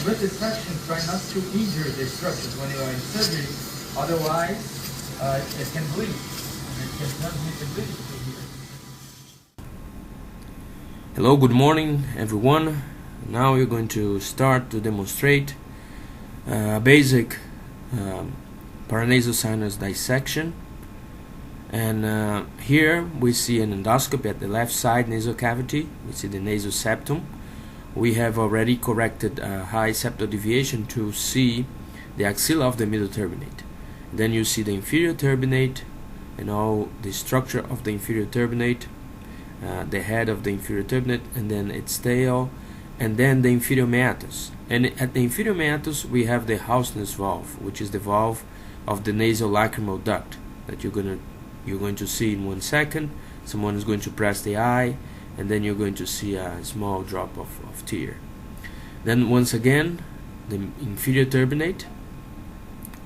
with dissection, try not to injure the structures when you are in surgery, otherwise it can bleed, and it can transmit the bleeding to here. Hello, good morning everyone. Now we're going to start to demonstrate basic paranasal sinus dissection. And here we see an endoscopy at the left side nasal cavity. We see the nasal septum. We have already corrected high septal deviation to see the axilla of the middle turbinate. Then you see the inferior turbinate and all the structure of the inferior turbinate, the head of the inferior turbinate, and then its tail, and then the inferior meatus. And at the inferior meatus we have the Hausner's valve, which is the valve of the nasal lacrimal duct that you're going to see in 1 second. Someone is going to press the eye, and then you're going to see a small drop of tear. Then once again the inferior turbinate.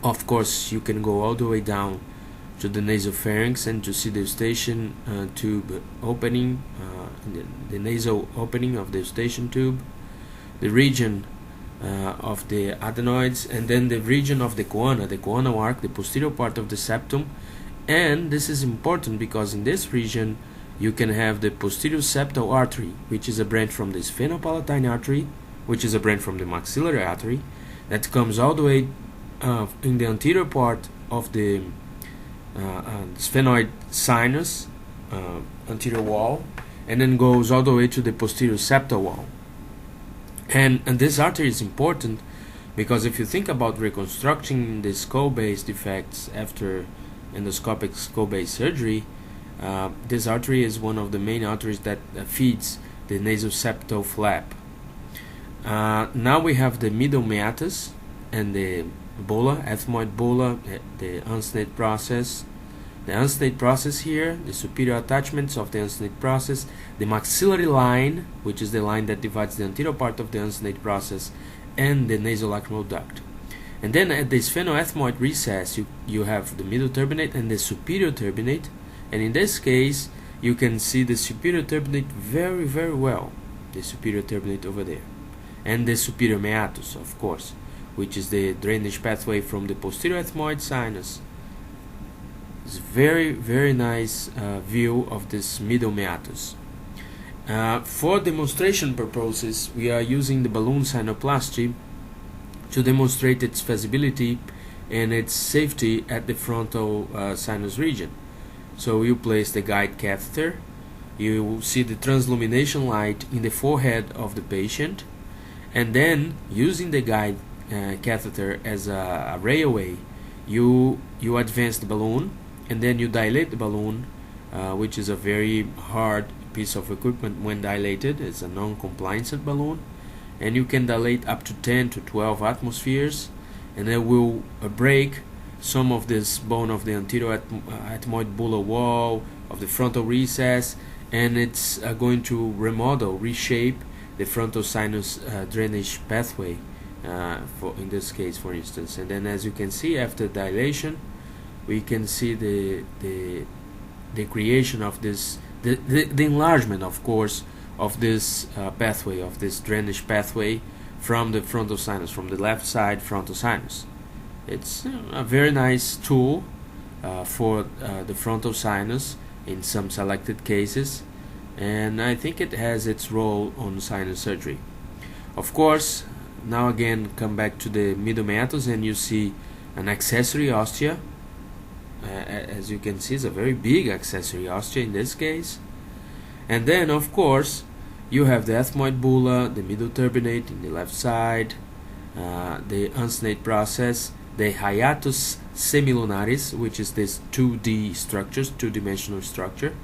Of course you can go all the way down to the nasopharynx and to see the eustachian tube opening, the nasal opening of the eustachian tube, the region of the adenoids, and then the region of the choanal arc, the posterior part of the septum. And this is important because in this region you can have the posterior septal artery, which is a branch from the sphenopalatine artery, which is a branch from the maxillary artery, that comes all the way in the anterior part of the sphenoid sinus, anterior wall, and then goes all the way to the posterior septal wall. And this artery is important because if you think about reconstructing the skull base defects after endoscopic skull base surgery, this artery is one of the main arteries that feeds the nasoseptal flap. Now we have the middle meatus and the bulla, ethmoid bulla, the unsnate process. The unsnate process here, the superior attachments of the unsnate process, the maxillary line, which is the line that divides the anterior part of the unsnate process, and the nasolacrimal duct. And then at the sphenoethmoid recess you have the middle turbinate and the superior turbinate, and in this case you can see the superior turbinate very well, the superior turbinate over there, and the superior meatus, of course, which is the drainage pathway from the posterior ethmoid sinus. It's very nice view of this middle meatus. For demonstration purposes we are using the balloon sinuplasty to demonstrate its feasibility and its safety at the frontal sinus region. So you place the guide catheter, you will see the translumination light in the forehead of the patient, and then using the guide catheter as a railway, you advance the balloon, and then you dilate the balloon, which is a very hard piece of equipment when dilated. It's a non-compliant balloon, and you can dilate up to 10 to 12 atmospheres, and it will break some of this bone of the anterior ethmoid bulla wall, of the frontal recess, and it's going to reshape the frontal sinus drainage pathway, in this case, for instance. And then as you can see, after dilation we can see the creation of this, the enlargement, of course, of this pathway, of this drainage pathway from the frontal sinus, from the left side frontal sinus. It's a very nice tool for the frontal sinus in some selected cases, and I think it has its role on sinus surgery. Of course, now again come back to the middle meatus, and you see an accessory ostia. As you can see, it's a very big accessory ostia in this case. And then of course you have the ethmoid bulla, the middle turbinate in the left side, the unsnate process, the hiatus semilunaris, which is this 2D structures, two-dimensional structure,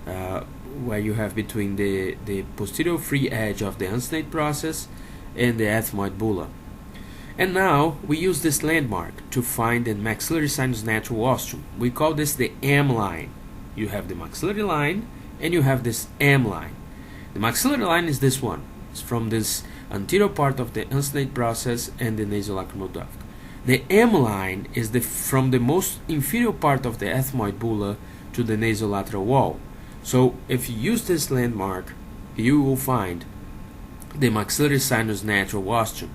where you have between the posterior free edge of the unsnate process and the ethmoid bulla. And now we use this landmark to find the maxillary sinus natural ostrom. We call this the M line. You have the maxillary line and you have this M line. The maxillary line is this one. It's from this anterior part of the unsnate process and the nasolacrimal duct. The M line is from the most inferior part of the ethmoid bulla to the nasolateral wall. So if you use this landmark, you will find the maxillary sinus natural ostrom.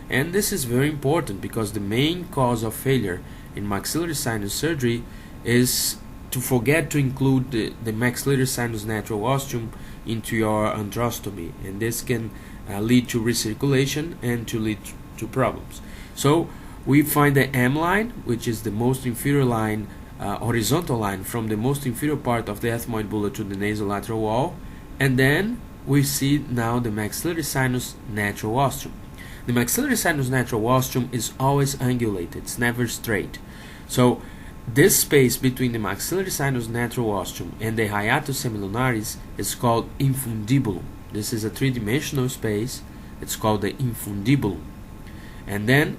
And this is very important because the main cause of failure in maxillary sinus surgery is to forget to include the maxillary sinus natural ostrum into your antrostomy, and this can lead to recirculation and to lead to problems. So we find the M line, which is the most inferior line, horizontal line from the most inferior part of the ethmoid bulla to the nasolateral wall, and then we see now the maxillary sinus natural ostrum. The maxillary sinus natural ostrum is always angulated, it's never straight. So this space between the maxillary sinus natural ostrum and the hiatus semilunaris is called infundibulum. This is a three-dimensional space, it's called the infundibulum. And then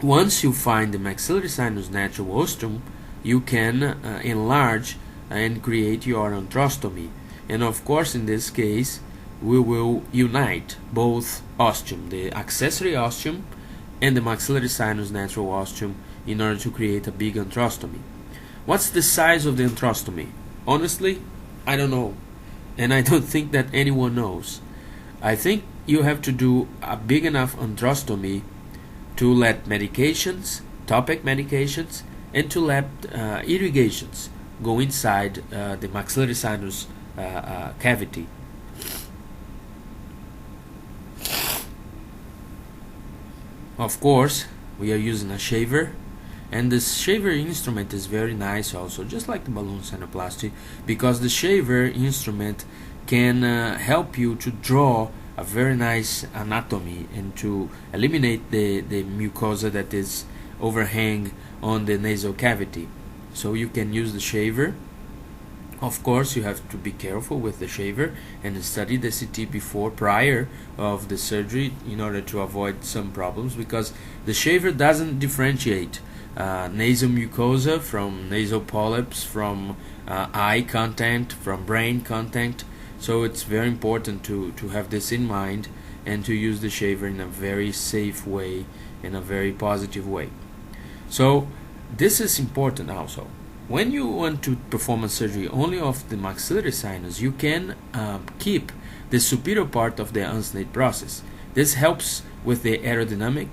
once you find the maxillary sinus natural ostrum, you can enlarge and create your antrostomy. And of course, in this case, we will unite both ostium, the accessory ostium and the maxillary sinus natural ostrum, in order to create a big antrostomy. What's the size of the antrostomy? Honestly, I don't know, and I don't think that anyone knows. I think you have to do a big enough antrostomy to let medications, topic medications, and to let irrigations go inside the maxillary sinus cavity. Of course, we are using a shaver, and this shaver instrument is very nice also, just like the balloon sinuplasty, because the shaver instrument can help you to draw a very nice anatomy and to eliminate the mucosa that is overhang on the nasal cavity. So you can use the shaver. Of course, you have to be careful with the shaver and study the CT prior of the surgery in order to avoid some problems, because the shaver doesn't differentiate nasal mucosa from nasal polyps, from eye content, from brain content. So it's very important to have this in mind and to use the shaver in a very safe way, in a very positive way. So this is important also. When you want to perform a surgery only of the maxillary sinus, you can keep the superior part of the uncinate process. This helps with the aerodynamic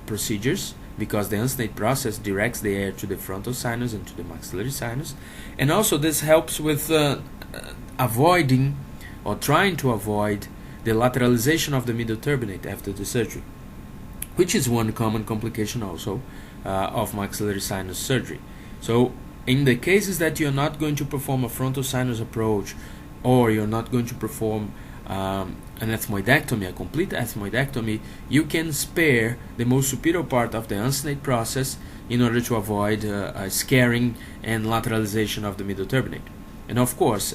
procedures, because the uncinate process directs the air to the frontal sinus and to the maxillary sinus. And also this helps with avoiding or trying to avoid the lateralization of the middle turbinate after the surgery, which is one common complication also of maxillary sinus surgery. So in the cases that you're not going to perform a frontal sinus approach, or you're not going to perform an ethmoidectomy, a complete ethmoidectomy, you can spare the most superior part of the uncinate process in order to avoid scarring and lateralization of the middle turbinate. And of course,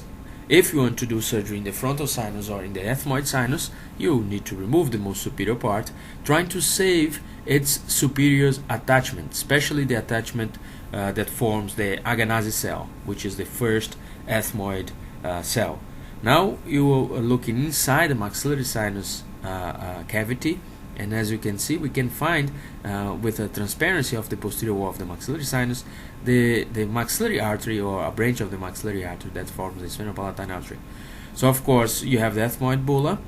if you want to do surgery in the frontal sinus or in the ethmoid sinus, you need to remove the most superior part, trying to save its superior attachment, especially the attachment that forms the Aganase cell, which is the first ethmoid cell. Now you are looking inside the maxillary sinus cavity, and as you can see, we can find with a transparency of the posterior wall of the maxillary sinus the maxillary artery, or a branch of the maxillary artery that forms the sphenopalatine artery. So of course you have the ethmoid bulla,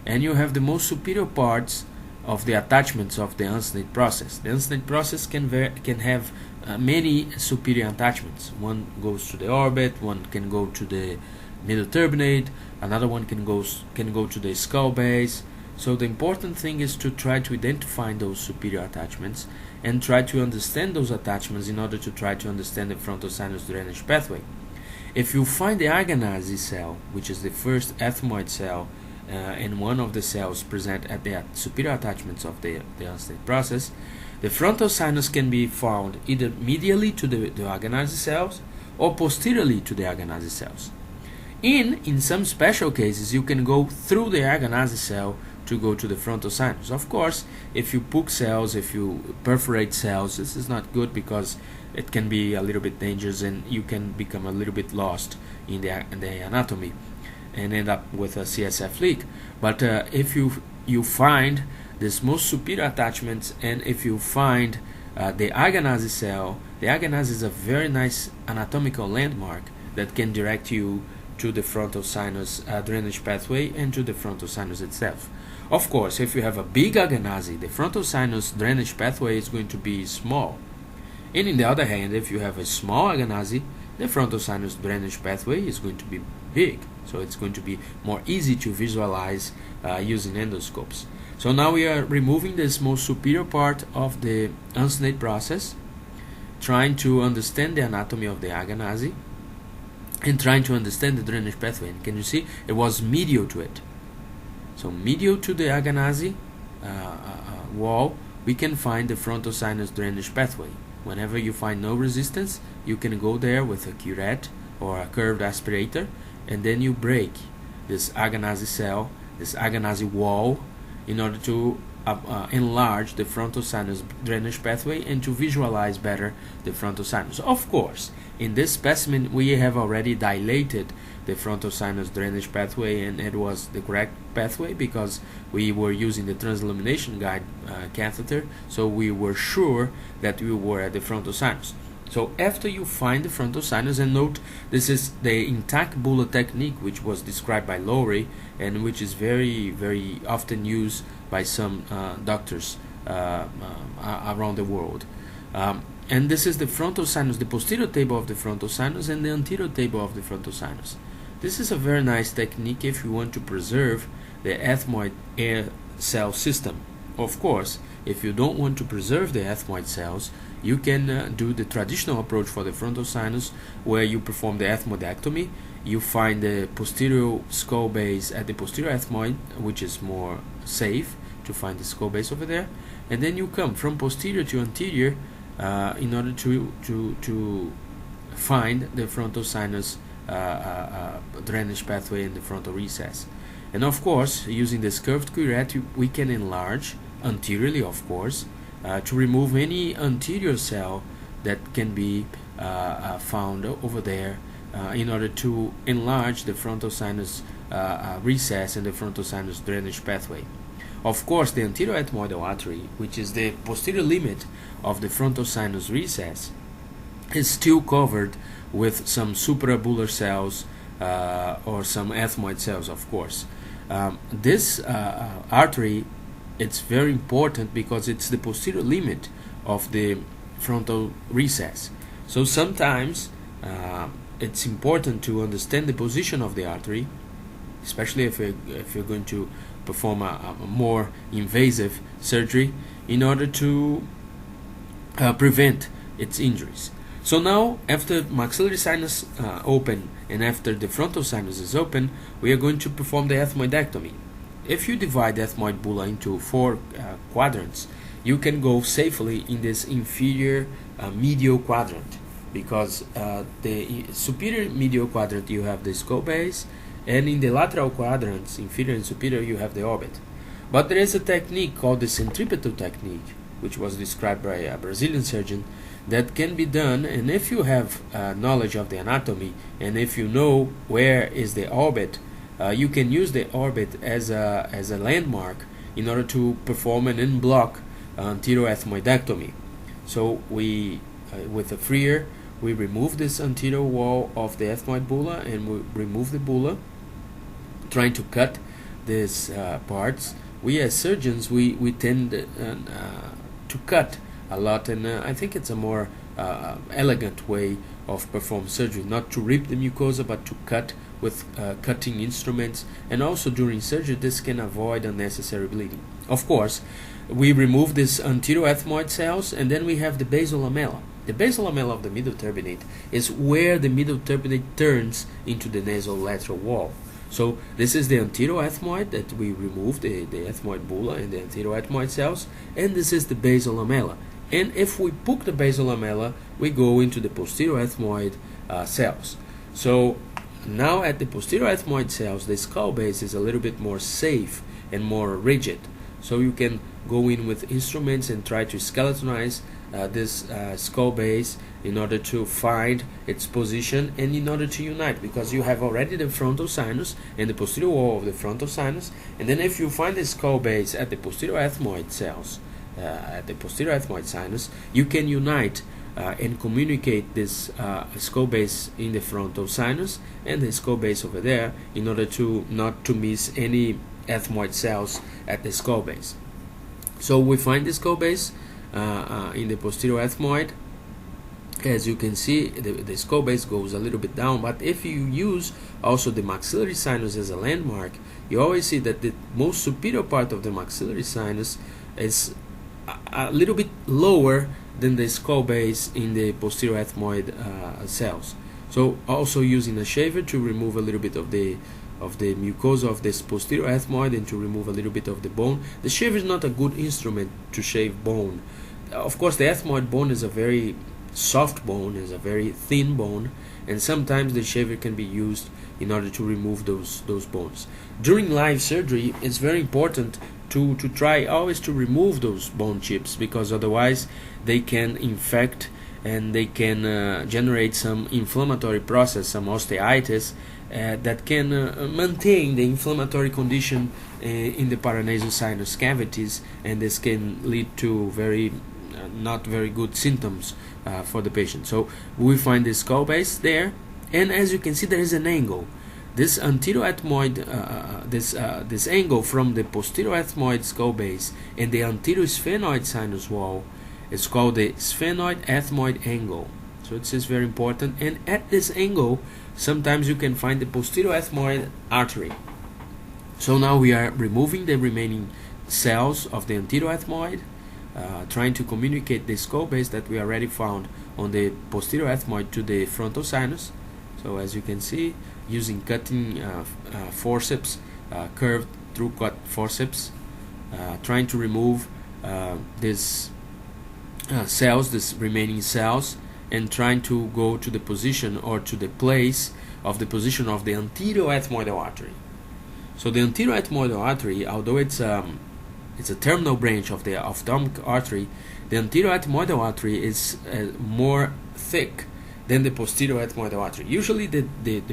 and you have the most superior parts of the attachments of the uncinate process. The uncinate process can have many superior attachments. One goes to the orbit, one can go to the middle turbinate, another one can go to the skull base. So the important thing is to try to identify those superior attachments and try to understand those attachments in order to try to understand the frontal sinus drainage pathway. If you find the Aganase cell, which is the first ethmoid cell, and one of the cells present at the superior attachments of the uncinate process, the frontal sinus can be found either medially to the Aganase cells or posteriorly to the Aganase cells. In some special cases, you can go through the Aganase cell to go to the frontal sinus. Of course, if you poke cells, if you perforate cells, this is not good because it can be a little bit dangerous and you can become a little bit lost in the anatomy and end up with a CSF leak. But if you find this most superior attachments, and if you find the Aganase cell, the Aganase is a very nice anatomical landmark that can direct you to the frontal sinus drainage pathway and to the frontal sinus itself. Of course, if you have a big aganasi, the frontal sinus drainage pathway is going to be small. And in the other hand, if you have a small aganasi, the frontal sinus drainage pathway is going to be big. So it's going to be more easy to visualize using endoscopes. So now we are removing this most superior part of the uncinate process, trying to understand the anatomy of the aganasi, and trying to understand the drainage pathway. And can you see it was medial to it? So medial to the aganasi wall, we can find the frontal sinus drainage pathway. Whenever you find no resistance, you can go there with a curette or a curved aspirator, and then you break this aganasi cell, this aganasi wall, in order to enlarge the frontal sinus drainage pathway and to visualize better the frontal sinus. Of course, in this specimen we have already dilated the frontal sinus drainage pathway, and it was the correct pathway because we were using the transillumination guide catheter, so we were sure that we were at the frontal sinus. So after you find the frontal sinus, and note this is the intact bulla technique, which was described by Lowry and which is very, very often used by some doctors around the world. And this is the frontal sinus, the posterior table of the frontal sinus and the anterior table of the frontal sinus. This is a very nice technique if you want to preserve the ethmoid air cell system. Of course, if you don't want to preserve the ethmoid cells, you can do the traditional approach for the frontal sinus, where you perform the ethmoidectomy. You find the posterior skull base at the posterior ethmoid, which is more safe to find the skull base over there, and then you come from posterior to anterior in order to find the frontal sinus drainage pathway in the frontal recess. And of course, using this curved curette, we can enlarge anteriorly, of course, to remove any anterior cell that can be found over there in order to enlarge the frontal sinus recess and the frontal sinus drainage pathway. Of course, the anterior ethmoidal artery, which is the posterior limit of the frontal sinus recess, is still covered with some suprabular cells or some ethmoid cells, of course. This artery, it's very important because it's the posterior limit of the frontal recess. So sometimes it's important to understand the position of the artery, especially if you're going to perform a more invasive surgery, in order to prevent its injuries. So now, after maxillary sinus open and after the frontal sinus is open, we are going to perform the ethmoidectomy. If you divide the ethmoid bulla into 4 quadrants, you can go safely in this inferior medial quadrant, because the superior medial quadrant you have the skull base, and in the lateral quadrants, inferior and superior, you have the orbit. But there is a technique called the Centripetal Technique, which was described by a Brazilian surgeon, that can be done, and if you have knowledge of the anatomy, and if you know where is the orbit, you can use the orbit as a landmark in order to perform an en-bloc anterior ethmoidectomy. So we, with a freer, we remove this anterior wall of the ethmoid bulla, and we remove the bulla, trying to cut these parts. We as surgeons, we tend to cut a lot, and I think it's a more elegant way of performing surgery, not to rip the mucosa, but to cut with cutting instruments. And also during surgery, this can avoid unnecessary bleeding. Of course, we remove these anterior ethmoid cells, and then we have the basal lamella. The basal lamella of the middle turbinate is where the middle turbinate turns into the nasal lateral wall. So this is the anterior ethmoid that we removed, the ethmoid bulla and the anterior ethmoid cells, and this is the basal lamella. And if we poke the basal lamella, we go into the posterior ethmoid cells. So now at the posterior ethmoid cells, the skull base is a little bit more safe and more rigid. So you can go in with instruments and try to skeletonize this skull base in order to find its position and in order to unite, because you have already the frontal sinus and the posterior wall of the frontal sinus, and then if you find the skull base at the posterior ethmoid cells, at the posterior ethmoid sinus, you can unite and communicate this skull base in the frontal sinus and the skull base over there, in order to not to miss any ethmoid cells at the skull base. So we find the skull base in the posterior ethmoid. As you can see, the skull base goes a little bit down, but if you use also the maxillary sinus as a landmark, you always see that the most superior part of the maxillary sinus is a little bit lower than the skull base in the posterior ethmoid cells. So also using a shaver to remove a little bit of the mucosa of this posterior ethmoid and to remove a little bit of the bone. The shaver is not a good instrument to shave bone. Of course, the ethmoid bone is a very soft bone, is a very thin bone, and sometimes the shaver can be used in order to remove those bones. During live surgery, it's very important to try always to remove those bone chips, because otherwise they can infect and they can generate some inflammatory process, some osteitis, that can maintain the inflammatory condition in the paranasal sinus cavities, and this can lead to not very good symptoms for the patient. So we find the skull base there, and as you can see, there is an angle. This anterior ethmoid, this angle from the posterior ethmoid skull base and the anterior sphenoid sinus wall is called the sphenoid ethmoid angle. So it is very important, and at this angle sometimes you can find the posterior ethmoid artery. So now we are removing the remaining cells of the anterior ethmoid, trying to communicate the skull base that we already found on the posterior ethmoid to the frontal sinus. So as you can see, using cutting forceps, curved through cut forceps, trying to remove these cells, these remaining cells, and trying to go to the position or to the place of the position of the anterior ethmoidal artery. So the anterior ethmoidal artery, although it's a terminal branch of the ophthalmic artery, the anterior ethmoidal artery is more thick than the posterior ethmoidal artery. Usually the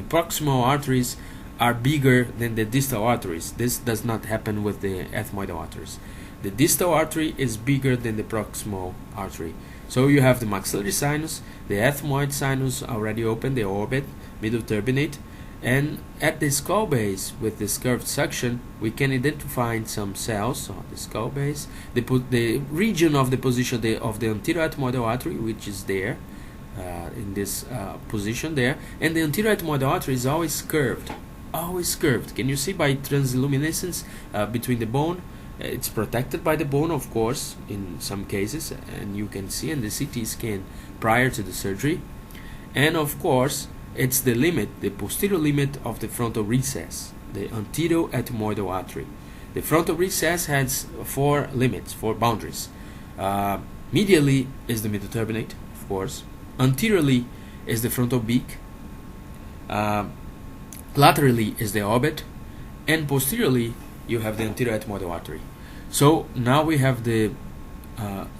proximal arteries are bigger than the distal arteries. This does not happen with the ethmoidal arteries. The distal artery is bigger than the proximal artery. So you have the maxillary sinus, the ethmoid sinus already open, the orbit, middle turbinate, and at the skull base with this curved section we can identify some cells on the skull base, the region of the position of the anterior ethmoidal artery, which is there in this position there, and the anterior ethmoidal artery is always curved. Can you see by transilluminescence between the bone? It's protected by the bone, of course, in some cases, and you can see in the CT scan prior to the surgery. And of course, it's the limit, the posterior limit of the frontal recess, the anterior ethmoidal artery. The frontal recess has four limits, four boundaries. Medially is the middle turbinate, of course. Anteriorly is the frontal beak. Laterally is the orbit, and posteriorly you have the anterior ethmoidal artery. So now we have the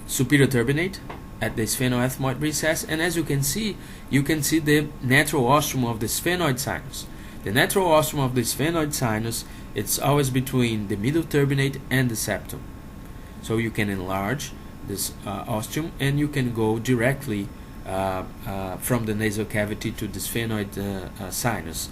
superior turbinate at the sphenoethmoid recess, and as you can see the natural ostrom of the sphenoid sinus. The natural ostrom of the sphenoid sinus, it's always between the middle turbinate and the septum. So you can enlarge this ostrom, and you can go directly from the nasal cavity to the sphenoid sinus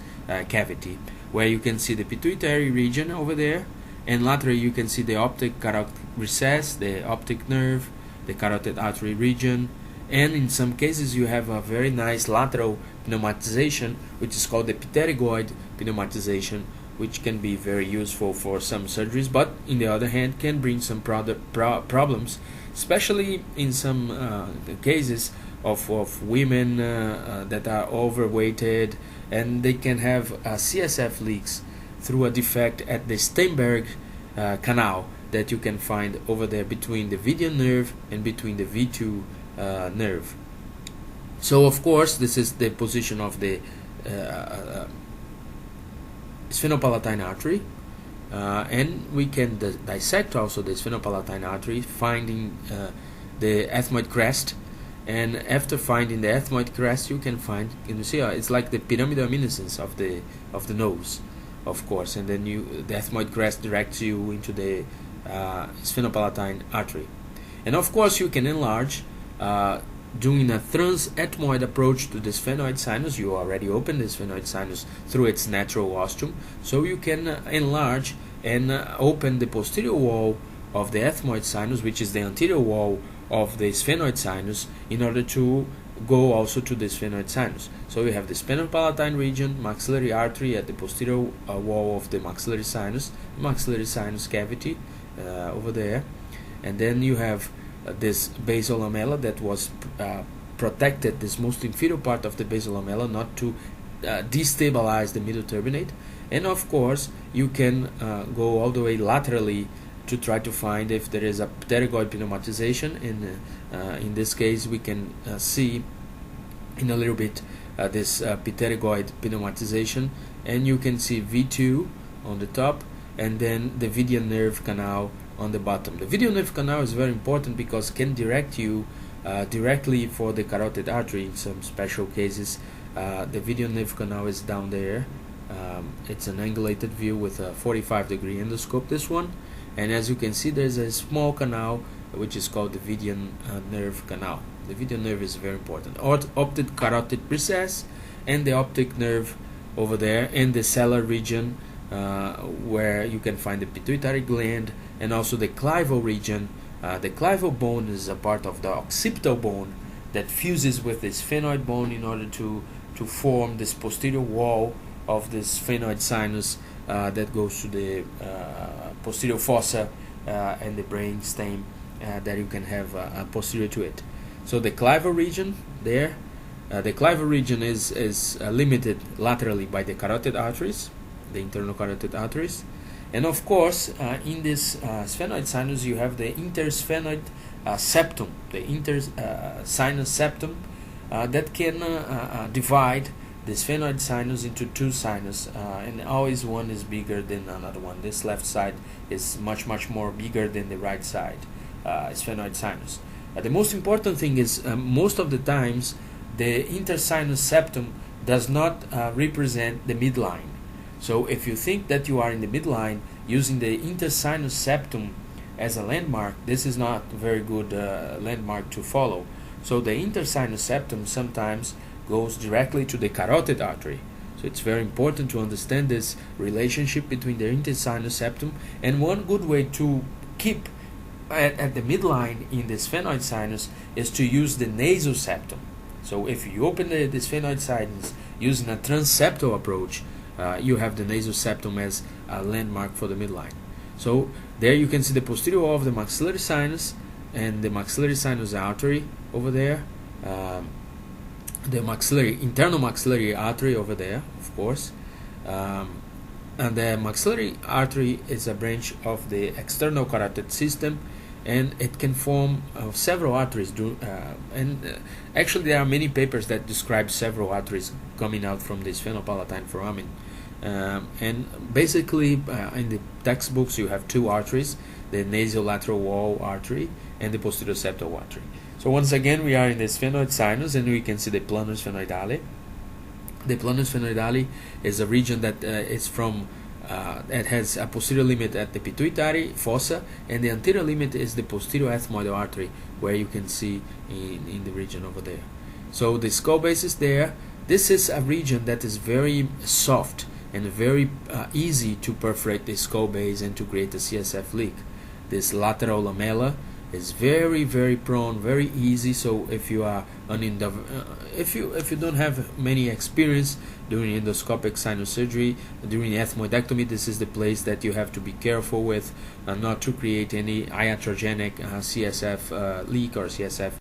cavity, where you can see the pituitary region over there, and laterally you can see the optic carotid recess, the optic nerve, the carotid artery region, and in some cases you have a very nice lateral pneumatization, which is called the pterygoid pneumatization, which can be very useful for some surgeries, but in the other hand can bring some problems, especially in some cases of women that are overweighted, and they can have CSF leaks through a defect at the Steinberg canal that you can find over there between the median nerve and between the V2 nerve. So of course this is the position of the sphenopalatine artery, and we can dissect also the sphenopalatine artery, finding the ethmoid crest. And after finding the ethmoid crest, you can find, you see, it's like the pyramidal eminence of the nose, of course, and then the ethmoid crest directs you into the sphenopalatine artery. And of course you can enlarge doing a trans-ethmoid approach to the sphenoid sinus. You already opened the sphenoid sinus through its natural ostrum, so you can enlarge and open the posterior wall of the ethmoid sinus, which is the anterior wall of the sphenoid sinus, in order to go also to the sphenoid sinus. So you have the spinopalatine region, maxillary artery at the posterior wall of the maxillary sinus cavity over there, and then you have this basal lamella that was protected, this most inferior part of the basal lamella, not to destabilize the middle turbinate. And of course you can go all the way laterally to try to find if there is a pterygoid pneumatization. In this case we can see in a little bit this pterygoid pneumatization, and you can see V2 on the top and then the video nerve canal on the bottom. The video nerve canal is very important because it can direct you directly for the carotid artery in some special cases. The video nerve canal is down there. It's an angulated view with a 45-degree endoscope, this one, and as you can see there's a small canal which is called the video nerve canal. The video nerve is very important. Optic carotid recess and the optic nerve over there in the sellar region, where you can find the pituitary gland and also the clival region. The clival bone is a part of the occipital bone that fuses with the sphenoid bone in order to form this posterior wall of the sphenoid sinus that goes to the posterior fossa and the brain stem that you can have posterior to it. So the clival region there, the clival region is limited laterally by the carotid arteries, the internal carotid arteries, and of course in this sphenoid sinus you have the intersphenoid septum, the intersinus septum that can divide the sphenoid sinus into two sinus, and always one is bigger than another one. This left side is much more bigger than the right side sphenoid sinus. The most important thing is most of the times the intersinus septum does not represent the midline. So if you think that you are in the midline using the intersinus septum as a landmark, this is not a very good landmark to follow. So the intersinus septum sometimes goes directly to the carotid artery. So it's very important to understand this relationship between the intersinus septum, and one good way to keep at the midline in the sphenoid sinus is to use the nasal septum. So if you open the sphenoid sinus using a transseptal approach, you have the nasal septum as a landmark for the midline. So there you can see the posterior wall of the maxillary sinus and the maxillary sinus artery over there, the internal maxillary artery over there, of course, and the maxillary artery is a branch of the external carotid system, and it can form several arteries. Actually there are many papers that describe several arteries coming out from the sphenopalatine foramen. And basically in the textbooks you have two arteries, the nasolateral wall artery and the posterior septal artery. So once again we are in the sphenoid sinus, and we can see the planus sphenoidale. The planus sphenoidale is a region that is from it has a posterior limit at the pituitary fossa, and the anterior limit is the posterior ethmoid artery, where you can see in the region over there. So the skull base is there. This is a region that is very soft and very easy to perforate the skull base and to create a CSF leak. This lateral lamella is very prone, very easy. So if you are if you don't have many experience during endoscopic sinus surgery, during ethmoidectomy, this is the place that you have to be careful with, not to create any iatrogenic CSF leak or CSF